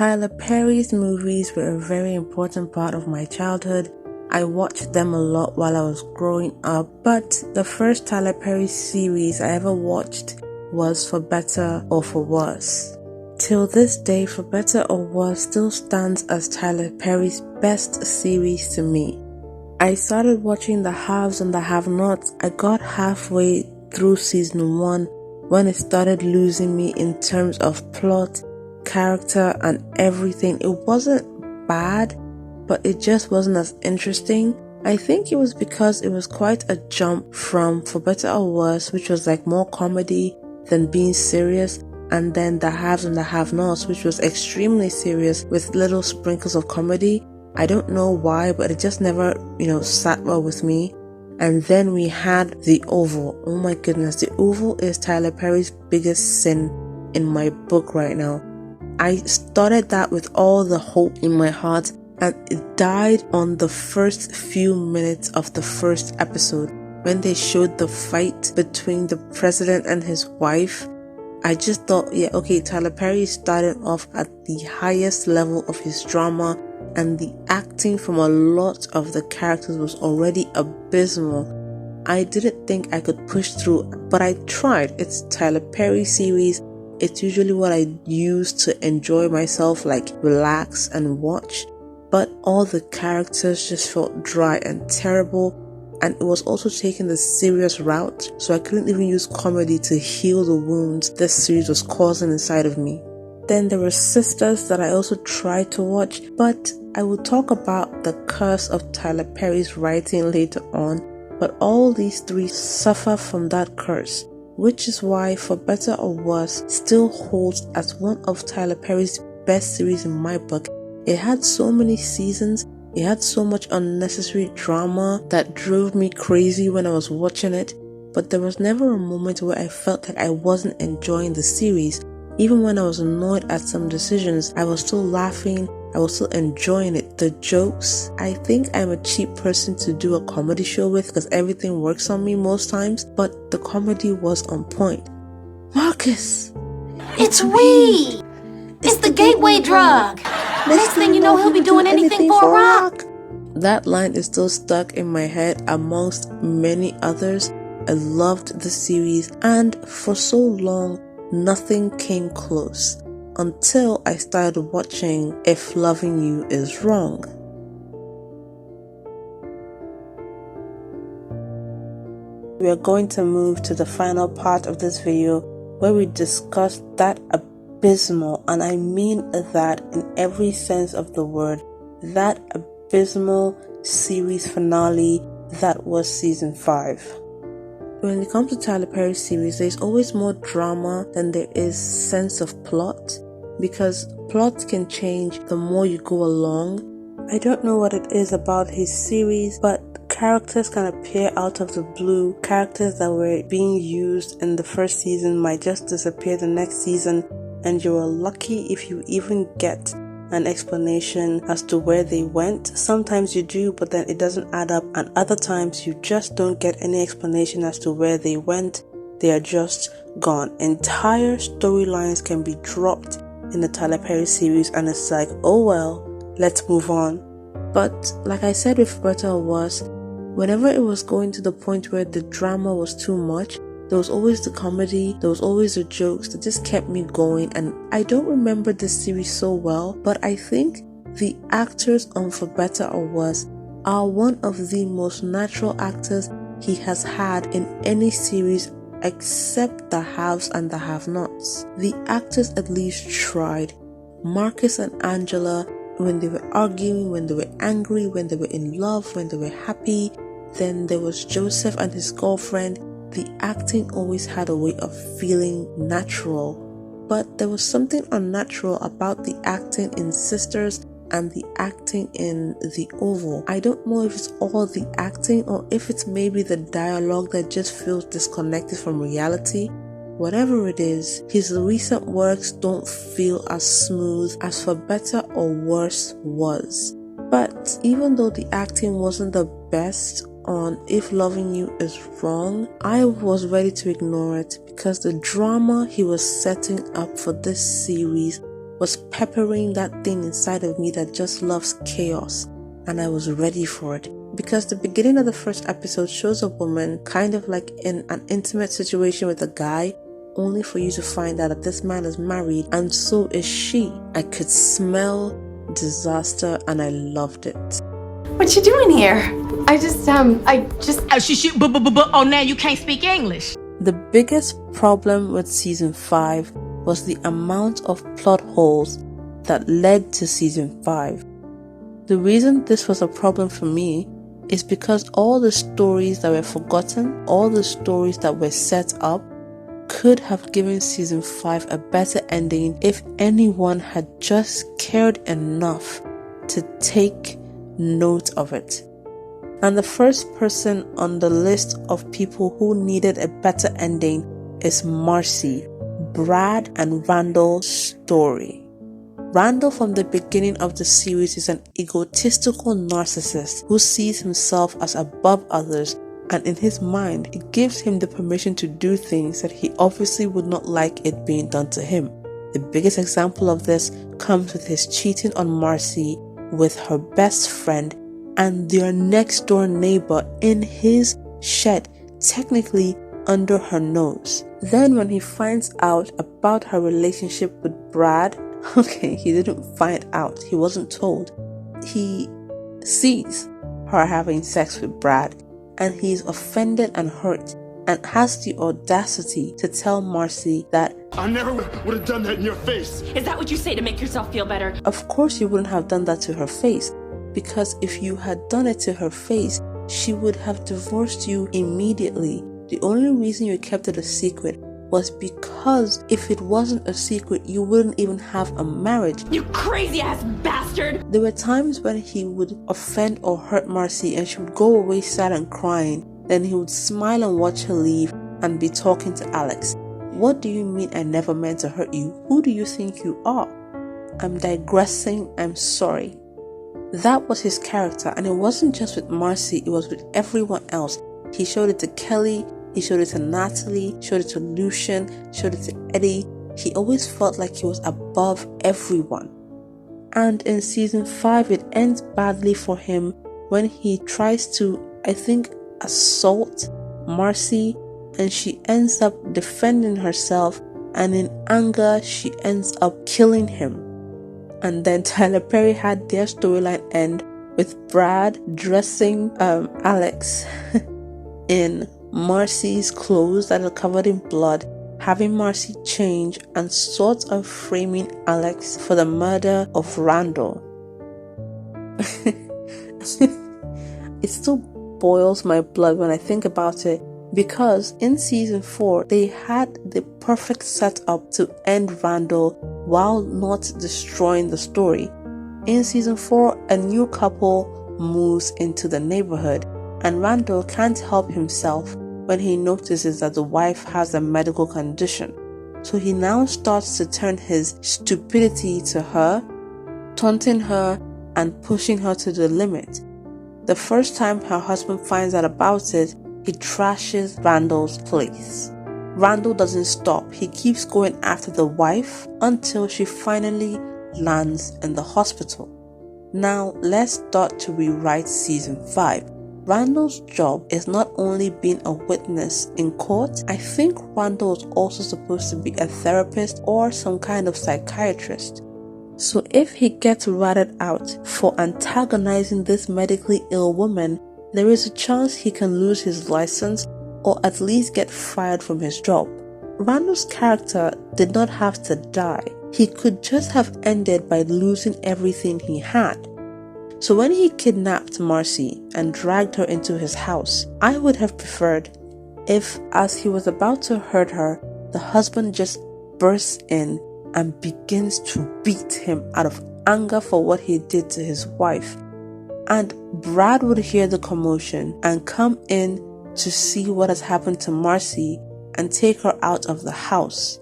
Tyler Perry's movies were a very important part of my childhood. I watched them a lot while I was growing up, but the first Tyler Perry series I ever watched was For Better or For Worse. Till this day, For Better or Worse still stands as Tyler Perry's best series to me. I started watching The Haves and the Have-Nots. I got halfway through season 1 when it started losing me in terms of plot, character, and everything. It wasn't bad, but it just wasn't as interesting. I think it was because it was quite a jump from For Better or Worse, which was like more comedy than being serious, and then The Haves and the Have-Nots, which was extremely serious with little sprinkles of comedy. I don't know why, but it just never, sat well with me. And then we had The Oval. Oh my goodness, The Oval is Tyler Perry's biggest sin in my book right now. I started that with all the hope in my heart, and it died on the first few minutes of the first episode when they showed the fight between the president and his wife. I just thought, Tyler Perry started off at the highest level of his drama, and the acting from a lot of the characters was already abysmal. I didn't think I could push through, but I tried. It's Tyler Perry series. It's usually what I use to enjoy myself, like relax and watch. But all the characters just felt dry and terrible, and it was also taking the serious route, so I couldn't even use comedy to heal the wounds this series was causing inside of me. Then there were Sisters that I also tried to watch, but I will talk about the curse of Tyler Perry's writing later on. But all these three suffer from that curse, which is why For Better or Worse still holds as one of Tyler Perry's best series in my book. It had so many seasons, it had so much unnecessary drama that drove me crazy when I was watching it, but there was never a moment where I felt like I wasn't enjoying the series. Even when I was annoyed at some decisions, I was still laughing, I was still enjoying it. The jokes, I think I'm a cheap person to do a comedy show with because everything works on me most times, but the comedy was on point. Marcus! It's weed! It's the gateway drug! Next thing you know, he'll be doing anything for a rock! That line is still stuck in my head amongst many others. I loved the series, and for so long, nothing came close until I started watching If Loving You Is Wrong. We are going to move to the final part of this video where we discuss that abysmal, and I mean that in every sense of the word, that abysmal series finale that was season 5. When it comes to Tyler Perry's series, there's always more drama than there is sense of plot, because plots can change the more you go along. I don't know what it is about his series, but characters can appear out of the blue. Characters that were being used in the first season might just disappear the next season, and you are lucky if you even get an explanation as to where they went. Sometimes you do, but then it doesn't add up, and other times you just don't get any explanation as to where they went. They are just gone. Entire storylines can be dropped in the Tyler Perry series, and it's like, oh well, let's move on. But like I said with Better or Worse, whenever it was going to the point where the drama was too much, there was always the comedy, there was always the jokes that just kept me going. And I don't remember this series so well, but I think the actors on For Better or Worse are one of the most natural actors he has had in any series except The Haves and the Have-Nots. The actors at least tried. Marcus and Angela, when they were arguing, when they were angry, when they were in love, when they were happy. Then there was Joseph and his girlfriend. The acting always had a way of feeling natural, but there was something unnatural about the acting in Sisters and the acting in The Oval. I don't know if it's all the acting or if it's maybe the dialogue that just feels disconnected from reality. Whatever it is, his recent works don't feel as smooth as For Better or Worse was. But even though the acting wasn't the best on If Loving You Is Wrong, I was ready to ignore it because the drama he was setting up for this series was peppering that thing inside of me that just loves chaos, and I was ready for it. Because the beginning of the first episode shows a woman kind of like in an intimate situation with a guy, only for you to find out that this man is married and so is she. I could smell disaster and I loved it. What you doing here? Oh, now you can't speak English. The biggest problem with season 5 was the amount of plot holes that led to season 5. The reason this was a problem for me is because all the stories that were forgotten, all the stories that were set up, could have given season 5 a better ending if anyone had just cared enough to take note of it. And the first person on the list of people who needed a better ending is Marcy, Brad and Randall's story. Randall from the beginning of the series is an egotistical narcissist who sees himself as above others, and in his mind it gives him the permission to do things that he obviously would not like it being done to him. The biggest example of this comes with his cheating on Marcy with her best friend and their next door neighbor in his shed, technically under her nose. Then when he finds out about her relationship with Brad, okay, he didn't find out, he wasn't told. He sees her having sex with Brad and he's offended and hurt and has the audacity to tell Marcy that I never would have done that in your face. Is that what you say to make yourself feel better? of course you wouldn't have done that to her face, because if you had done it to her face, she would have divorced you immediately. The only reason you kept it a secret was because if it wasn't a secret, you wouldn't even have a marriage. You crazy ass bastard! There were times when he would offend or hurt Marcy and she would go away sad and crying. Then he would smile and watch her leave and be talking to Alex. What do you mean I never meant to hurt you? Who do you think you are? I'm digressing, I'm sorry. That was his character, and it wasn't just with Marcy, it was with everyone else. He showed it to Kelly, he showed it to Natalie, showed it to Lucian, showed it to Eddie. He always felt like he was above everyone. And in season 5, it ends badly for him when he tries to, I think, assault Marcy, and she ends up defending herself, and in anger, she ends up killing him. And then Tyler Perry had their storyline end with Brad dressing Alex in Marcy's clothes that are covered in blood, having Marcy change and sort of framing Alex for the murder of Randall. It still boils my blood when I think about it, because in season 4 they had the perfect setup to end Randall while not destroying the story. In season 4, a new couple moves into the neighborhood, and Randall can't help himself when he notices that the wife has a medical condition. So he now starts to turn his stupidity to her, taunting her and pushing her to the limit. The first time her husband finds out about it, he trashes Randall's place. Randall doesn't stop. He keeps going after the wife until she finally lands in the hospital. Now let's start to rewrite season 5. Randall's job is not only being a witness in court. I think Randall is also supposed to be a therapist or some kind of psychiatrist. So if he gets ratted out for antagonizing this medically ill woman, there is a chance he can lose his license or at least get fired from his job. Randall's character did not have to die. He could just have ended by losing everything he had. So when he kidnapped Marcy and dragged her into his house, I would have preferred if, as he was about to hurt her, the husband just bursts in and begins to beat him out of anger for what he did to his wife. And Brad would hear the commotion and come in to see what has happened to Marcy and take her out of the house.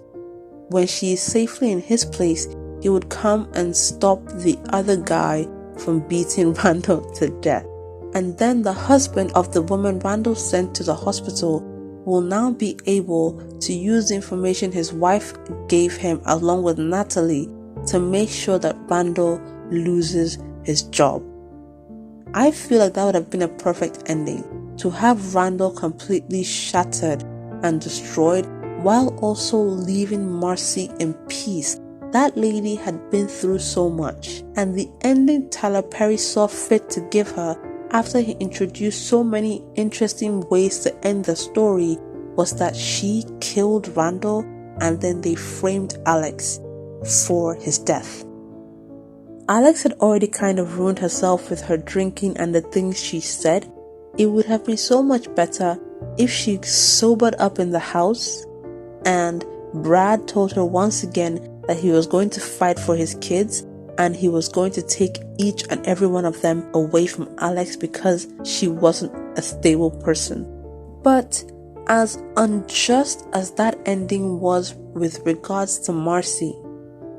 When she is safely in his place, he would come and stop the other guy from beating Randall to death. And then the husband of the woman Randall sent to the hospital will now be able to use the information his wife gave him along with Natalie to make sure that Randall loses his job. I feel like that would have been a perfect ending, to have Randall completely shattered and destroyed while also leaving Marcy in peace. That lady had been through so much, and the ending Tyler Perry saw fit to give her after he introduced so many interesting ways to end the story was that she killed Randall and then they framed Alex for his death. Alex had already kind of ruined herself with her drinking and the things she said. It would have been so much better if she sobered up in the house and Brad told her once again that he was going to fight for his kids and he was going to take each and every one of them away from Alex because she wasn't a stable person. But as unjust as that ending was with regards to Marcy,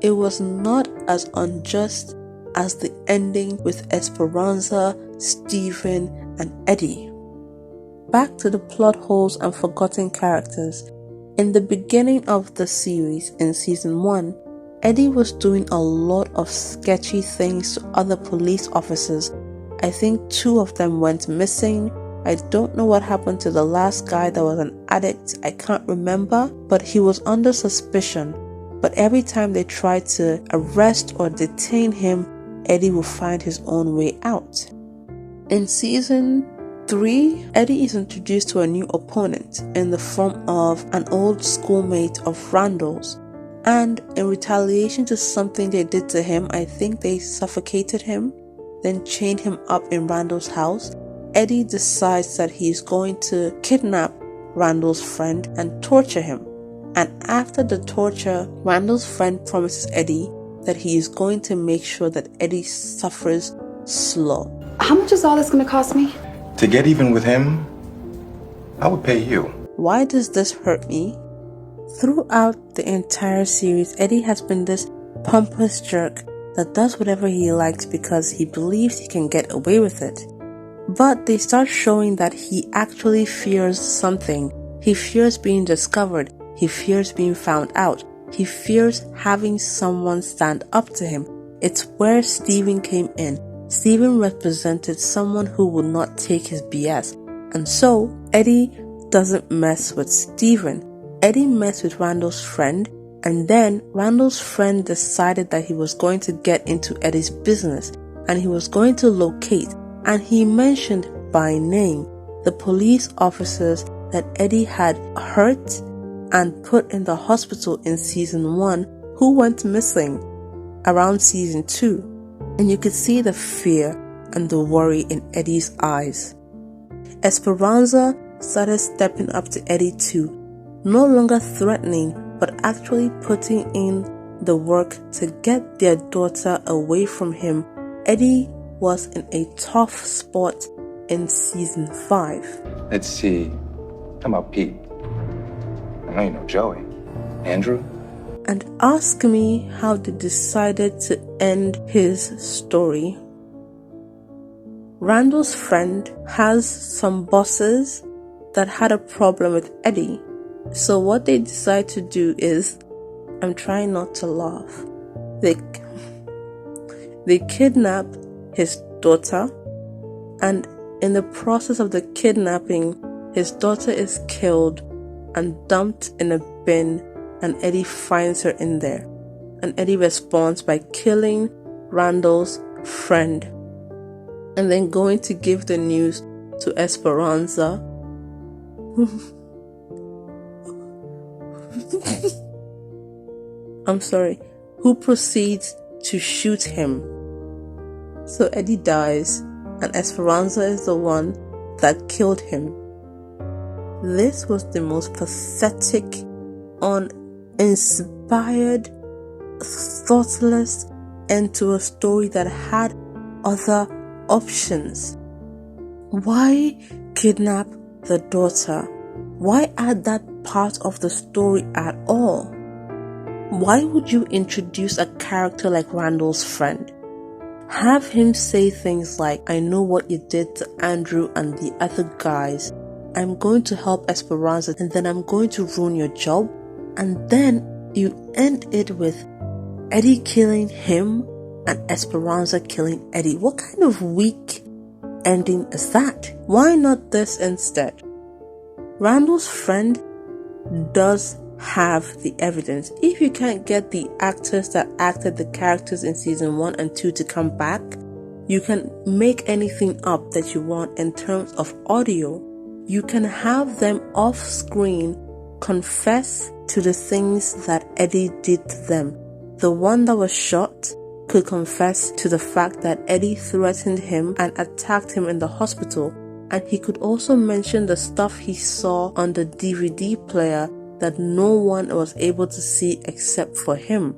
it was not as unjust as the ending with Esperanza, Steven, and Eddie. Back to the plot holes and forgotten characters. In the beginning of the series, in season 1, Eddie was doing a lot of sketchy things to other police officers. I think 2 of them went missing. I don't know what happened to the last guy that was an addict. I can't remember, but he was under suspicion. But every time they tried to arrest or detain him, Eddie will find his own way out. In season 3, Eddie is introduced to a new opponent in the form of an old schoolmate of Randall's. And in retaliation to something they did to him, I think they suffocated him, then chained him up in Randall's house. Eddie decides that he's going to kidnap Randall's friend and torture him. And after the torture, Randall's friend promises Eddie that he is going to make sure that Eddie suffers slow. How much is all this going to cost me? To get even with him, I would pay you. Why does this hurt me? Throughout the entire series, Eddie has been this pompous jerk that does whatever he likes because he believes he can get away with it. But they start showing that he actually fears something. He fears being discovered. He fears being found out. He fears having someone stand up to him. It's where Steven came in. Steven represented someone who would not take his BS. And so, Eddie doesn't mess with Steven. Eddie messed with Randall's friend, and then Randall's friend decided that he was going to get into Eddie's business, and he was going to locate, and he mentioned by name the police officers that Eddie had hurt and put in the hospital in season 1 who went missing around season 2. And you could see the fear and the worry in Eddie's eyes. Esperanza started stepping up to Eddie too, no longer threatening but actually putting in the work to get their daughter away from him. Eddie was in a tough spot in season 5. Let's see. How about Pete? I know you know Joey. Andrew? And ask me how they decided to end his story. Randall's friend has some bosses that had a problem with Eddie. So what they decide to do is, I'm trying not to laugh. They kidnap his daughter, and in the process of the kidnapping, his daughter is killed and dumped in a bin, and Eddie finds her in there. And Eddie responds by killing Randall's friend and then going to give the news to Esperanza. I'm sorry, who proceeds to shoot him. So Eddie dies, and Esperanza is the one that killed him. This was the most pathetic, uninspired, thoughtless end to a story that had other options. Why kidnap the daughter? Why add that part of the story at all? Why would you introduce a character like Randall's friend? Have him say things like, I know what you did to Andrew and the other guys. I'm going to help Esperanza and then I'm going to ruin your job. And then you end it with, Eddie killing him and Esperanza killing Eddie. What kind of weak ending is that? Why not this instead? Randall's friend does have the evidence. If you can't get the actors that acted the characters in season 1 and 2 to come back, you can make anything up that you want in terms of audio. You can have them off screen confess to the things that Eddie did to them. The one that was shot could confess to the fact that Eddie threatened him and attacked him in the hospital, and he could also mention the stuff he saw on the DVD player that no one was able to see except for him.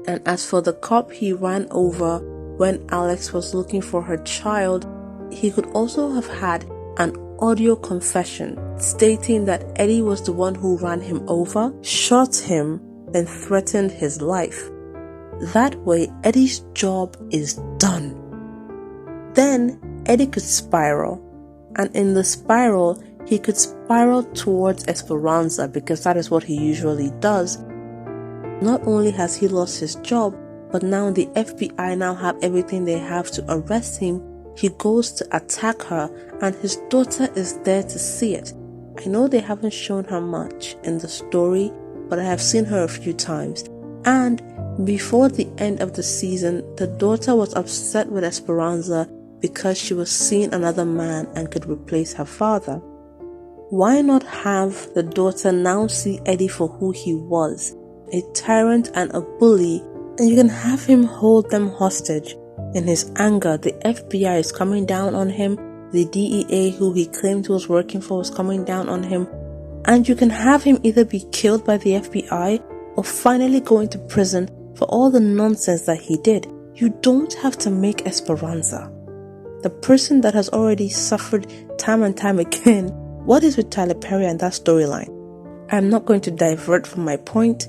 And as for the cop he ran over when Alex was looking for her child, he could also have had an audio confession stating that Eddie was the one who ran him over, shot him, and threatened his life. That way, Eddie's job is done. Then Eddie could spiral, and in the spiral, he could spiral towards Esperanza because that is what he usually does. Not only has he lost his job, but now the FBI now have everything they have to arrest him. He goes to attack her, and his daughter is there to see it. I know they haven't shown her much in the story, but I have seen her a few times. And before the end of the season, the daughter was upset with Esperanza because she was seeing another man and could replace her father. Why not have the daughter now see Eddie for who he was, a tyrant and a bully, and you can have him hold them hostage. In his anger, the FBI is coming down on him, the DEA who he claimed he was working for was coming down on him, and you can have him either be killed by the FBI or finally go into prison for all the nonsense that he did. You don't have to make Esperanza the person that has already suffered time and time again. What is with Tyler Perry and that storyline? I'm not going to divert from my point.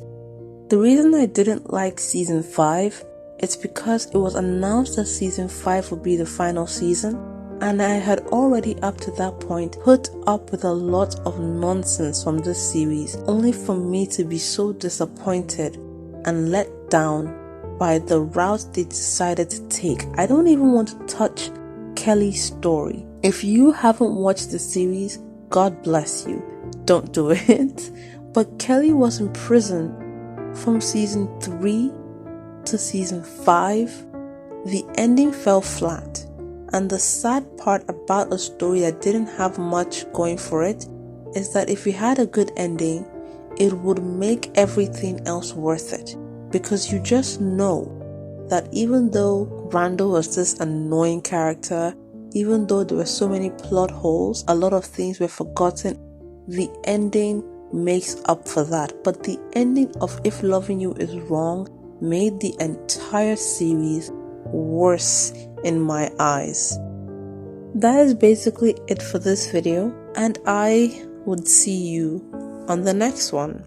The reason I didn't like season 5 is because it was announced that season 5 would be the final season, and I had already up to that point put up with a lot of nonsense from this series, only for me to be so disappointed and let down by the route they decided to take. I don't even want to touch Kelly's story. If you haven't watched the series, God bless you. Don't do it. But Kelly was in prison from season 3 to season 5. The ending fell flat. And the sad part about a story that didn't have much going for it is that if we had a good ending, it would make everything else worth it. Because you just know that even though Randall was this annoying character, even though there were so many plot holes, a lot of things were forgotten, the ending makes up for that. But the ending of If Loving You Is Wrong made the entire series worse in my eyes. That is basically it for this video, and I would see you on the next one.